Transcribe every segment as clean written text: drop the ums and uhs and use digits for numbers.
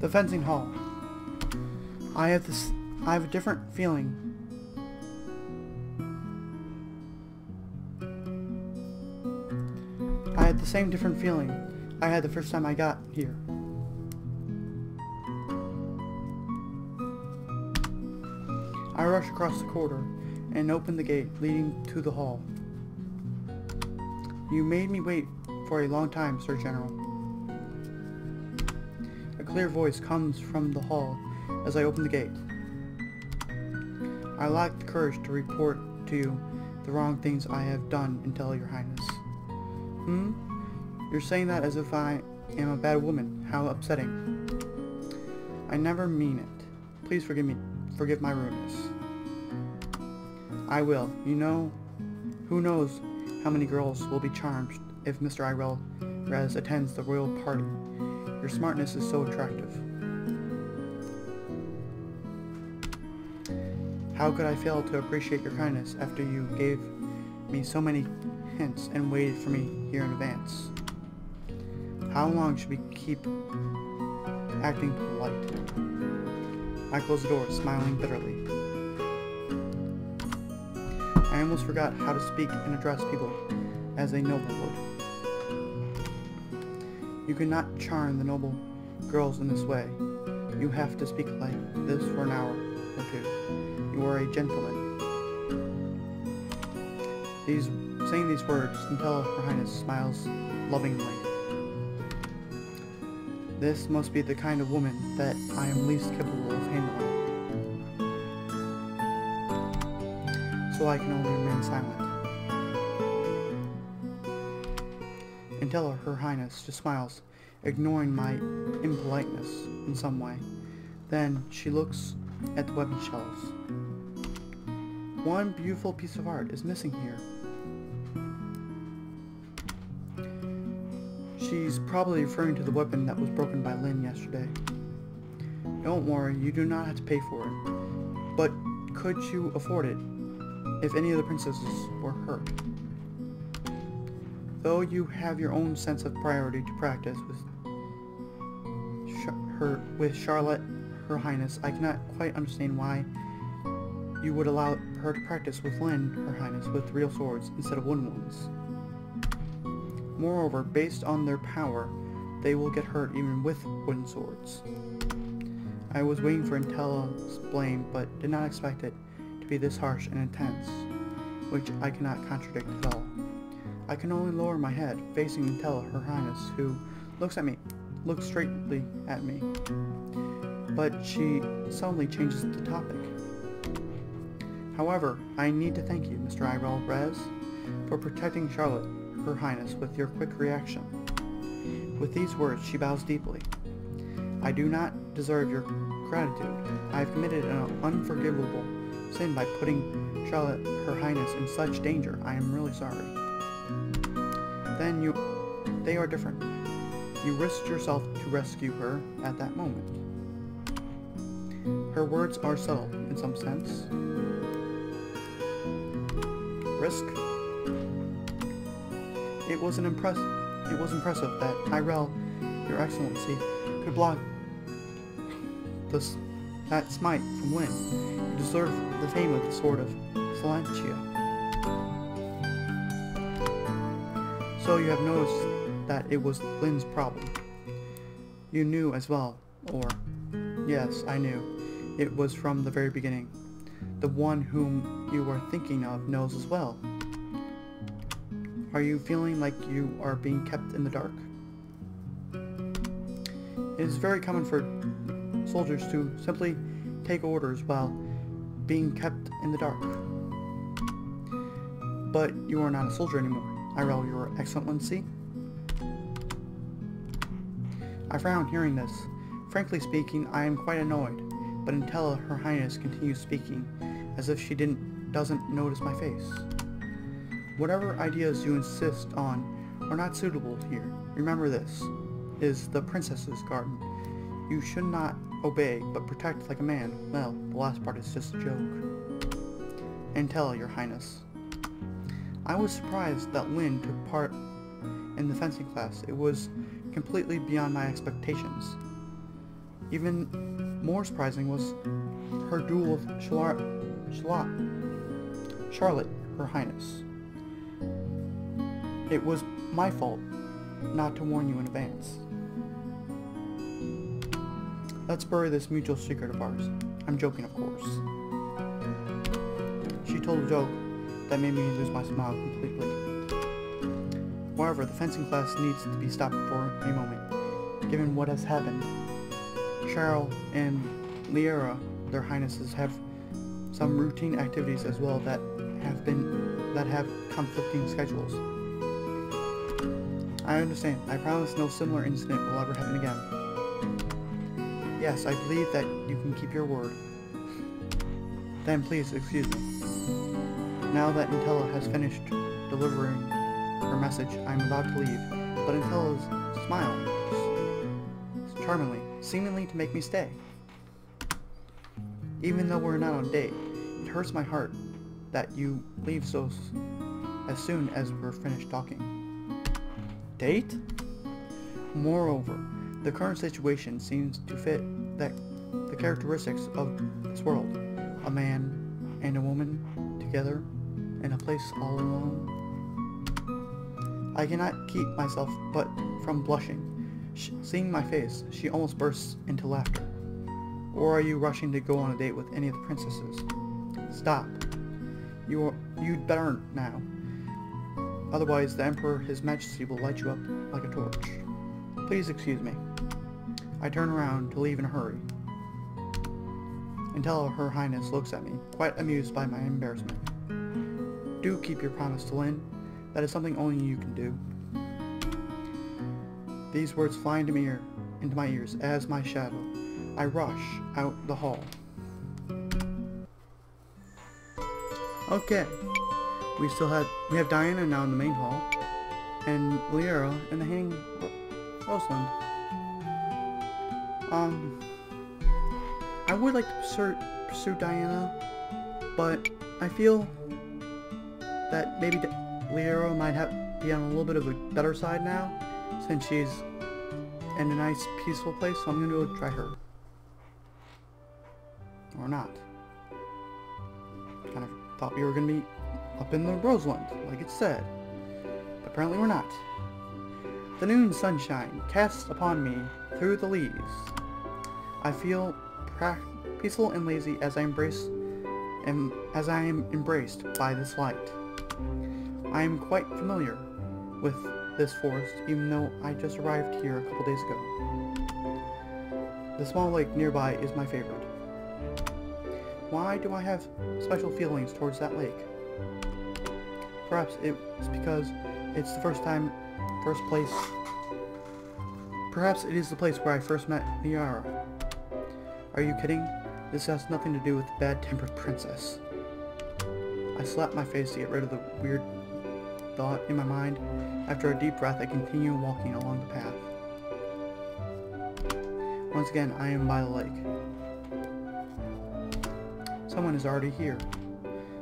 The fencing hall. I have a different feeling. I had the same different feeling I had the first time I got here. I rushed across the corridor and opened the gate leading to the hall. You made me wait for a long time, Sir General. A clear voice comes from the hall as I open the gate. I lack the courage to report to you the wrong things I have done until Your Highness. You're saying that as if I am a bad woman. How upsetting. I never mean it. Please forgive me. Forgive my rudeness. I will. You know, who knows how many girls will be charmed if Mr. Irel Rez attends the royal party. Your smartness is so attractive. How could I fail to appreciate your kindness after you gave me so many hints and waited for me here in advance? How long should we keep acting polite? I closed the door, smiling bitterly. I almost forgot how to speak and address people as a noble would. You cannot charm the noble girls in this way. You have to speak like this for an hour or two. You are a gentleman. Saying these words until Her Highness smiles lovingly. This must be the kind of woman that I am least capable of handling. So I can only remain silent. Until Her Highness just smiles, ignoring my impoliteness in some way. Then she looks at the weapon shelves. One beautiful piece of art is missing here. She's probably referring to the weapon that was broken by Lynn yesterday. Don't worry, you do not have to pay for it. But could you afford it if any of the princesses were hurt? Though you have your own sense of priority to practice with Charlotte, Her Highness, I cannot quite understand why you would allow her to practice with Lynn, Her Highness, with real swords instead of wooden ones. Moreover, based on their power, they will get hurt even with wooden swords. I was waiting for Intella's blame, but did not expect it to be this harsh and intense, which I cannot contradict at all. I can only lower my head, facing Intella, Her Highness, who looks straightly at me. But she suddenly changes the topic. However, I need to thank you, Mr. Irel Rez, for protecting Charlotte, Her Highness, with your quick reaction. With these words, she bows deeply. I do not deserve your gratitude. I have committed an unforgivable sin by putting Charlotte, Her Highness, in such danger. I am really sorry. Then they are different. You risked yourself to rescue her at that moment. Her words are subtle, in some sense. Risk? It was impressive that Irel, Your Excellency, could block that smite from Lynn. You deserve the fame of the Sword of Valentia. So you have noticed that it was Lynn's problem. You knew as well, or... Yes, I knew. It was from the very beginning. The one whom you are thinking of knows as well. Are you feeling like you are being kept in the dark? It is very common for soldiers to simply take orders while being kept in the dark. But you are not a soldier anymore, Irel, Your Excellency. I frown hearing this. Frankly speaking, I am quite annoyed, but until Her Highness continues speaking, as if she doesn't notice my face. Whatever ideas you insist on are not suitable here. Remember, this is the princess's garden. You should not obey, but protect like a man. Well, the last part is just a joke. And tell, Your Highness. I was surprised that Lynn took part in the fencing class. It was completely beyond my expectations. Even more surprising was her duel with Charlotte, Her Highness. It was my fault not to warn you in advance. Let's bury this mutual secret of ours. I'm joking, of course. She told a joke that made me lose my smile completely. However, the fencing class needs to be stopped for a moment. Given what has happened, Cheryl and Liara, their highnesses, have some routine activities as well that have conflicting schedules. I understand. I promise no similar incident will ever happen again. Yes, I believe that you can keep your word. Then please excuse me. Now that Nutella has finished delivering her message, I'm about to leave, but Nutella's smile charmingly, seemingly to make me stay. Even though we're not on a date, it hurts my heart that you leave as soon as we're finished talking. Date? Moreover, the current situation seems to fit the characteristics of this world. A man and a woman together in a place all alone. I cannot keep myself but from blushing. Seeing my face, she almost bursts into laughter. Or are you rushing to go on a date with any of the princesses? Stop. You'd better now. Otherwise, the Emperor, His Majesty, will light you up like a torch. Please excuse me. I turn around to leave in a hurry. Until Her Highness looks at me, quite amused by my embarrassment. Do keep your promise to Lynn. That is something only you can do. These words fly into my ears as my shadow. I rush out the hall. Okay. We have Diana now in the main hall, and Liara in the hanging Roseland. I would like to pursue Diana, but I feel that maybe Liara might be on a little bit of a better side now, since she's in a nice, peaceful place, so I'm gonna go try her. Or not. Kind of thought we were gonna be up in the Roseland, like it said. But apparently we're not. The noon sunshine casts upon me through the leaves. I feel peaceful and lazy as I am embraced by this light. I am quite familiar with this forest, even though I just arrived here a couple days ago. The small lake nearby is my favorite. Why do I have special feelings towards that lake? Perhaps it's because it's the Perhaps it is the place where I first met Liara. Are you kidding? This has nothing to do with the bad-tempered princess. I slap my face to get rid of the weird thought in my mind. After a deep breath, I continue walking along the path. Once again, I am by the lake. Someone is already here.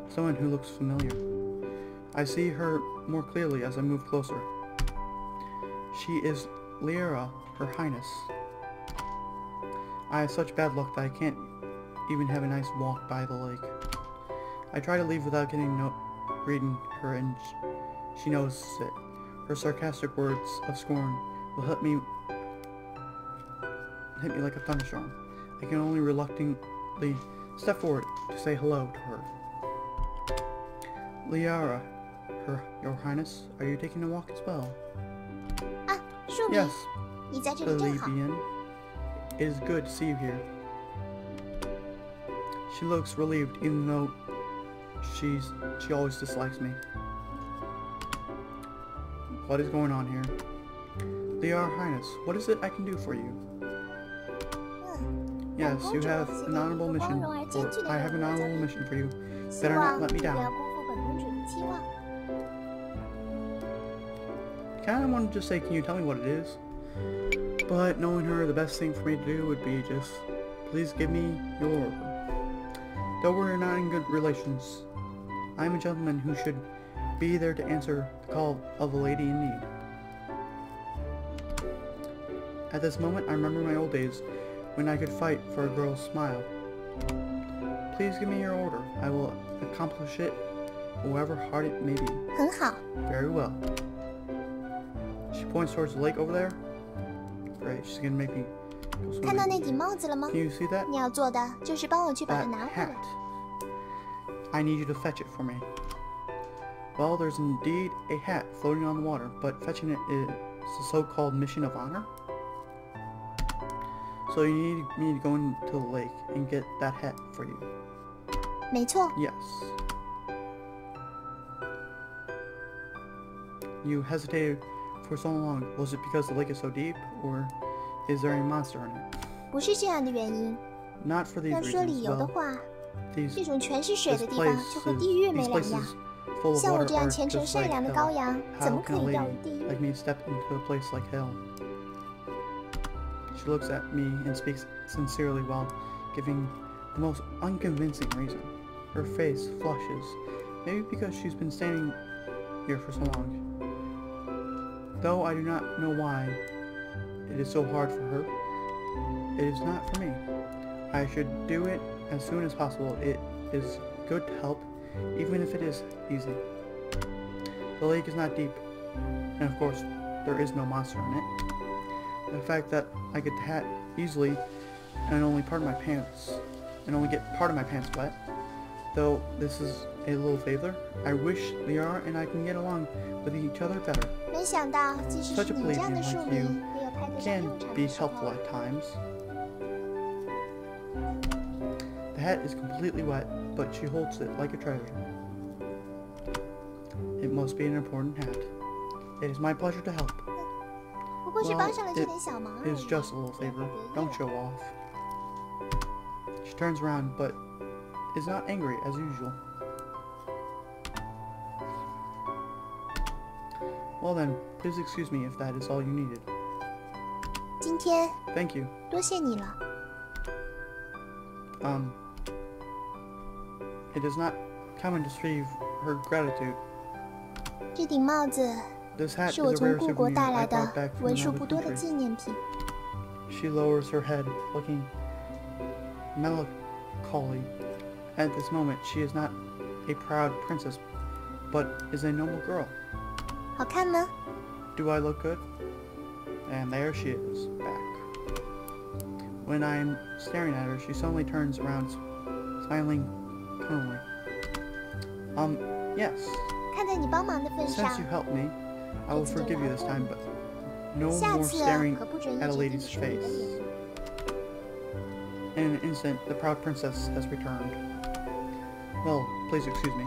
Someone who looks familiar. I see her more clearly as I move closer. She is Liara, Her Highness. I have such bad luck that I can't even have a nice walk by the lake. I try to leave without reading her, and she knows it. Her sarcastic words of scorn will hit me like a thunderstorm. I can only reluctantly step forward to say hello to her. Liara, Your Highness, are you taking a walk as well? Yes, Oblivious. It is good to see you here. She looks relieved, even though she always dislikes me. What is going on here? Your Highness, what is it I can do for you? Yes, you have an honorable mission, I have an honorable mission for you. Better not let me down. Kinda wanted to say, can you tell me what it is? But knowing her, the best thing for me to do would be just, please give me your order. Though we're not in good relations, I am a gentleman who should be there to answer the call of a lady in need. At this moment, I remember my old days when I could fight for a girl's smile. Please give me your order. I will accomplish it, however hard it may be. 很好。 Very well. She points towards the lake over there. Great, she's gonna make me go 看到 swimming. 那顶帽子了吗？ Can you see that? 你要做的就是帮我去把它 That 拿回来。 hat. I need you to fetch it for me. Well, there's indeed a hat floating on the water, but fetching it is the so-called mission of honor? So you need me to go into the lake and get that hat for you. 没错， Yes. You hesitated for so long. Was it because the lake is so deep, or is there a monster in it? 不是这样的原因。 Not for these 要说 reasons. 理由的 Well, 话， these 这种全是水 this 的地方 place 就和 is, 地狱没 these 两样。 places full of 像我 water 这样 are 虔诚 just 善 like 良的 hell. 羔羊，怎 How 么可 can a 以掉入 lady 地狱？ like me step into a place like hell? She looks at me and speaks sincerely while giving the most unconvincing reason. Her face flushes, maybe because she's been standing here for so long. Though I do not know why it is so hard for her, it is not for me. I should do it as soon as possible. It is good to help, even if it is easy. The lake is not deep, and of course, there is no monster in it. The fact that I get the hat easily and only get part of my pants wet, though this is a little favor, I wish Liara and I can get along with each other better. 没想到，即使 Such 是 a 你这样的 Oblivious 庶 like 民， you 也有派得上 can 用场 be 的时 helpful 候。 at times. The hat is completely wet, but she holds it like a treasure. It must be an important hat. It is my pleasure to help. 不过是 Well, 帮上了这点小忙而 It is 已。 just a little favor. Don't show off. She turns around, but is not angry as usual. Well then, please excuse me if that is all you needed. 今天 Thank you. 多谢你了。 It is not common to receive her gratitude. 这顶帽子 This hat 是 is 我 a 从 rare 故国 souvenir 带来 I 的 brought back from 为数 another 不多的 country. 纪念品。 She lowers her head, looking melancholy. At this moment, she is not a proud princess, but is a noble girl. 好看吗？ Do I look good? And there she is, back. When I am staring at her, she suddenly turns around, smiling cunningly. Yes. 看在你帮忙的份 Since 上 you，helped me, I will forgive you this time, but no 下 more 次 staring 可不准一 at a 直盯 lady's 着你的 face. 脸。 In an instant, the proud princess has returned. Well, please excuse me.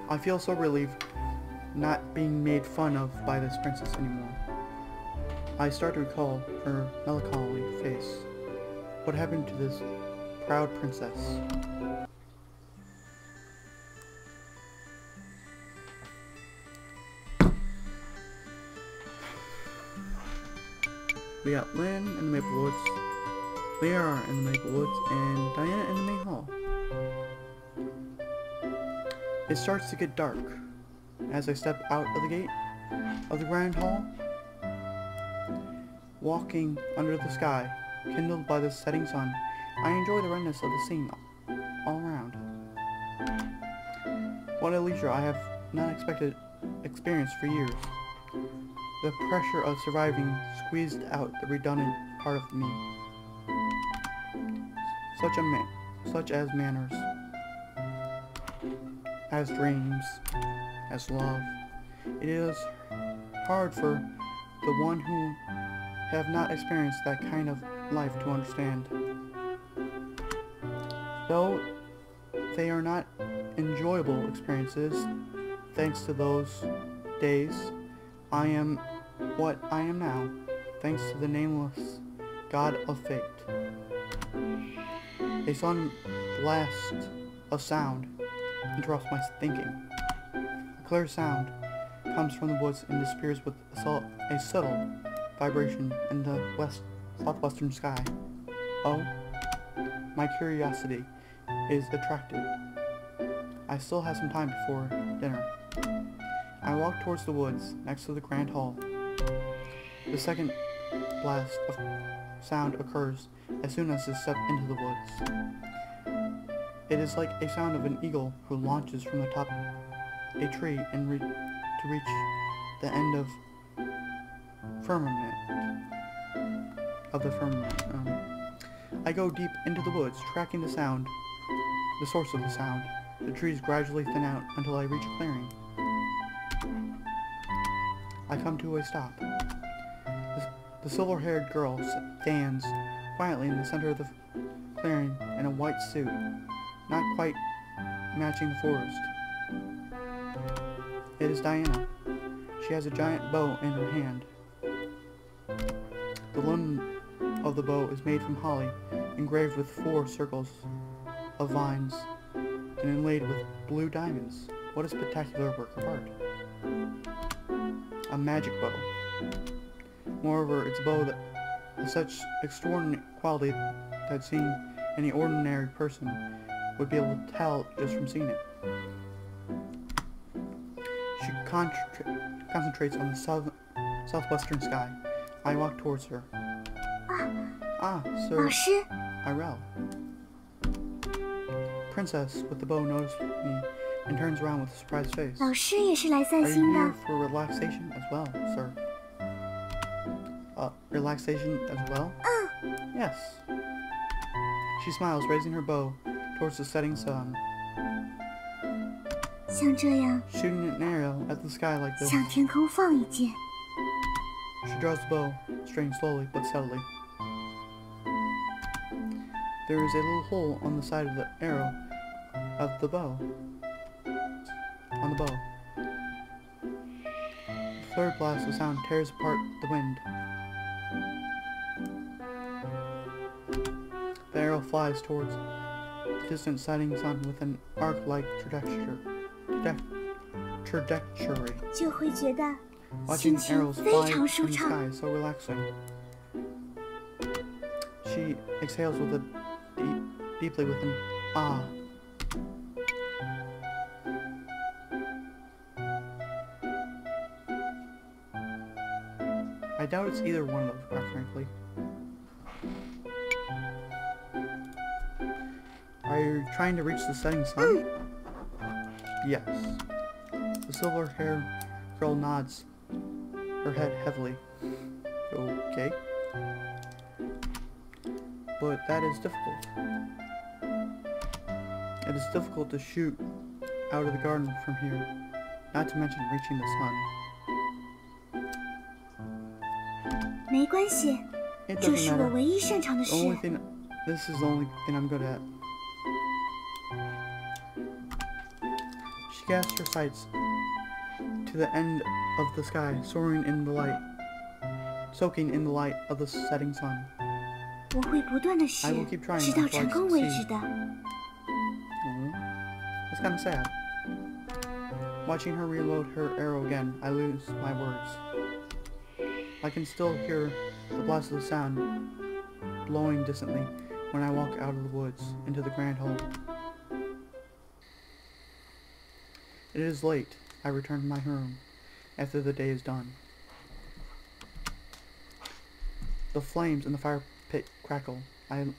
I feel so relieved not being made fun of by this princess anymore. I start to recall her melancholy face. What happened to this proud princess? We got Lynn in the Maple Woods, Liara in the Maple Woods, and Diana in the main hall. It starts to get dark as I step out of the gate of the grand hall, walking under the sky, kindled by the setting sun. I enjoy the redness of the scene all around. What a leisure I have not experienced for years. The pressure of surviving squeezed out the redundant part of me. Such as manners, as dreams, as love. It is hard for the one who have not experienced that kind of life to understand. Though they are not enjoyable experiences, thanks to those days, I am what I am now, thanks to the nameless God of fate. A sudden blast of sound interrupts my thinking. A clear sound comes from the woods and disappears with a subtle vibration in the southwestern sky. Oh, my curiosity is attracted. I still have some time before dinner. I walk towards the woods next to the grand hall. The second blast of sound occurs as soon as they step into the woods. It is like a sound of an eagle who launches from the top of a tree and to reach the end of the firmament. I go deep into the woods, tracking the source of the sound. The trees gradually thin out until I reach a clearing. I come to a stop. The silver-haired girl stands quietly in the center of the clearing in a white suit, not quite matching the forest. It is Diana. She has a giant bow in her hand. The limb of the bow is made from holly, engraved with 4 circles of vines, and inlaid with blue diamonds. What a spectacular work of art. A magic bow. Moreover, it's a bow that has such extraordinary quality that seeing any ordinary person would be able to tell just from seeing it. She concentrates on the southwestern sky. I walk towards her. Sir. 老师， Irel. Princess with the bow notices me and turns around with a surprised face. 老师也是来散 Are 心 you 的 here。for relaxation as well, sir? Relaxation as well? Yes. She smiles, raising her bow towards the setting sun. 像这样， Shooting an arrow at the sky like this. 向天空放一箭。 She draws the bow, straining slowly but steadily. There is a little hole on the side of the arrow of the bow. On the bow. The third blast of sound tears apart the wind. The arrow flies towards the distant setting sun with an arc-like trajectory. 就会觉得 Watching 心情 arrows 非 fly 常 in 舒 the 畅。 sky is so relaxing. She exhales with a deeply with an ah. I doubt it's either one of those, quite frankly. Are you trying to reach the setting sun? Yes. The silver-haired girl nods her head heavily. Okay. But that is difficult. It is difficult to shoot out of the garden from here, not to mention reaching the sun. 没关系， It 这 doesn't 是我 matter. 唯一擅长的 The 事。 only thing, this is the only thing I'm good at. She casts her sights to the end of the sky, soaring in the light, soaking in the light of the setting sun. 我会不断的试 I will keep trying， 直到 until I 成功为止 succeed. 的。 It's kind of sad. Watching her reload her arrow again, I lose my words. I can still hear the blast of the sound blowing distantly when I walk out of the woods into the grand hall. It is late. I return to my room after the day is done. The flames in the fire pit crackle. I'm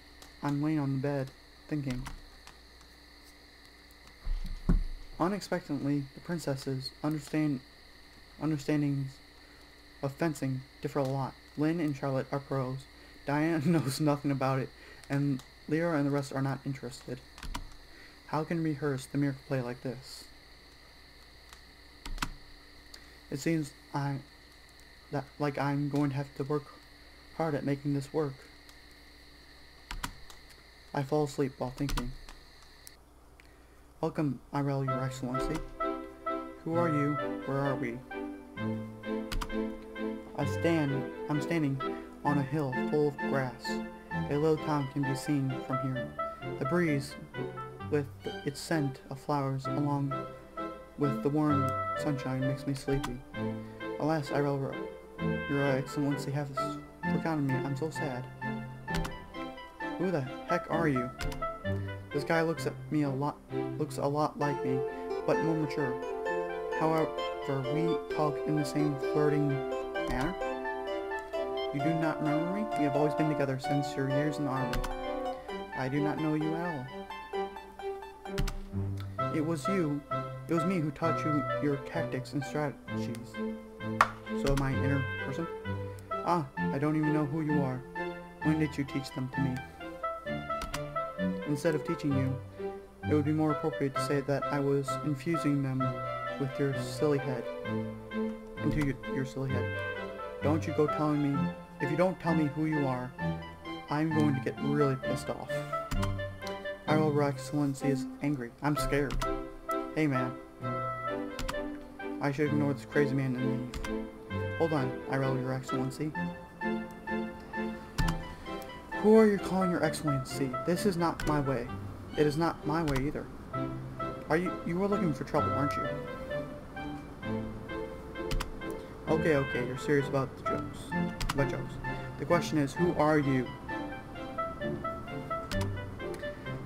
laying on the bed, thinking. Unexpectedly, the princesses' understandings of fencing differ a lot. Lynn and Charlotte are pros. Diana knows nothing about it, and Lyra and the rest are not interested. How can we rehearse the miracle play like this? It seems like I'm going to have to work hard at making this work. I fall asleep while thinking. Welcome, Irel, Your Excellency. Who are you? Where are we? I'm standing on a hill full of grass. A little town can be seen from here. The breeze, with its scent of flowers along with the warm sunshine, makes me sleepy. Alas, Irel, Your Excellency has forgotten me. I'm so sad. Who the heck are you? This guy looks a lot like me, but more mature. However, we talk in the same flirting manner. You do not remember me? We have always been together since your years in the army. I do not know you at all. It was me who taught you your tactics and strategies. So am I an inner person? Ah, I don't even know who you are. When did you teach them to me? Instead of teaching you, it would be more appropriate to say that I was infusing them with your silly head. Into your silly head. Don't you go telling me. If you don't tell me who you are, I'm going to get really pissed off. Your Excellency is angry. I'm scared. Hey man. I should ignore this crazy man and leave. Hold on, Your Excellency. Who are you calling Your Excellency? This is not my way. It is not my way either. You were looking for trouble, aren't you? Okay, you're serious about the jokes. The question is, who are you?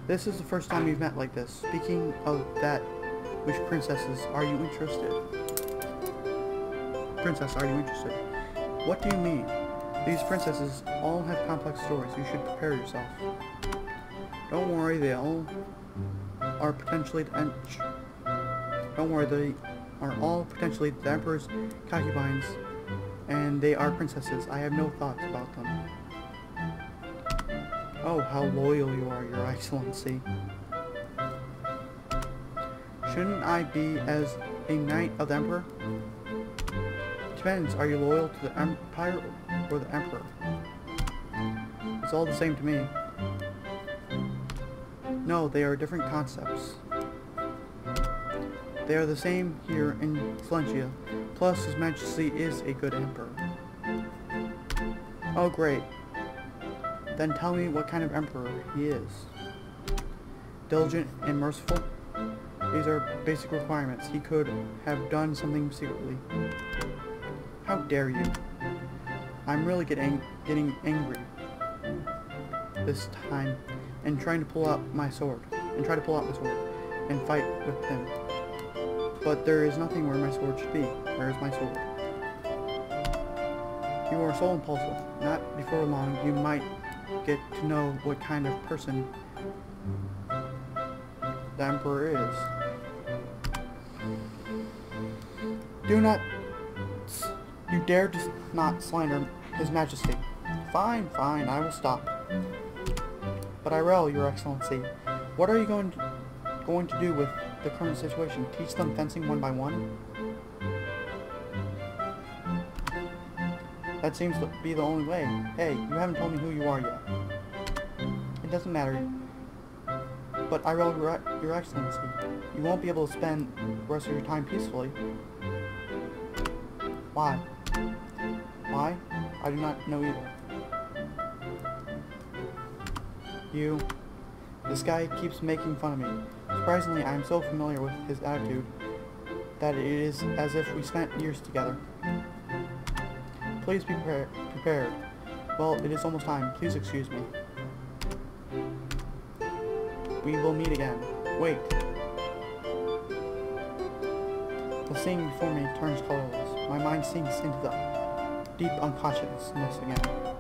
This is the first time we've met like this. Speaking of that, which princesses are you interested? Princess, are you interested? What do you mean? These princesses all have complex stories. You should prepare yourself. Don't worry, they all are potentially the Emperor's concubines, and they are princesses. I have no thoughts about them. Oh, how loyal you are, Your Excellency. Shouldn't I be as a knight of the Emperor? Depends, are you loyal to the Empire or the Emperor? It's all the same to me. No, they are different concepts. They are the same here in Silentia. Plus, His Majesty is a good Emperor. Oh, great. Then tell me what kind of Emperor he is. Diligent and merciful? These are basic requirements. He could have done something secretly. How dare you? I'm really getting angry this time and trying to pull out my sword. And fight with him. But there is nothing where my sword should be. Where is my sword? You are so impulsive. Not before long you might get to know what kind of person the Emperor is. You dare to not slander His Majesty. Fine, I will stop. But Your Excellency, what are you going to do with the current situation? Teach them fencing one by one? That seems to be the only way. Hey, you haven't told me who you are yet. It doesn't matter. But Your Excellency, you won't be able to spend the rest of your time peacefully. Why? Why? I do not know either. This guy keeps making fun of me. Surprisingly, I am so familiar with his attitude that it is as if we spent years together. Please be prepared. Well, it is almost time. Please excuse me. We will meet again. Wait. The scene before me turns colorless. My mind sinks into the deep unconsciousness again.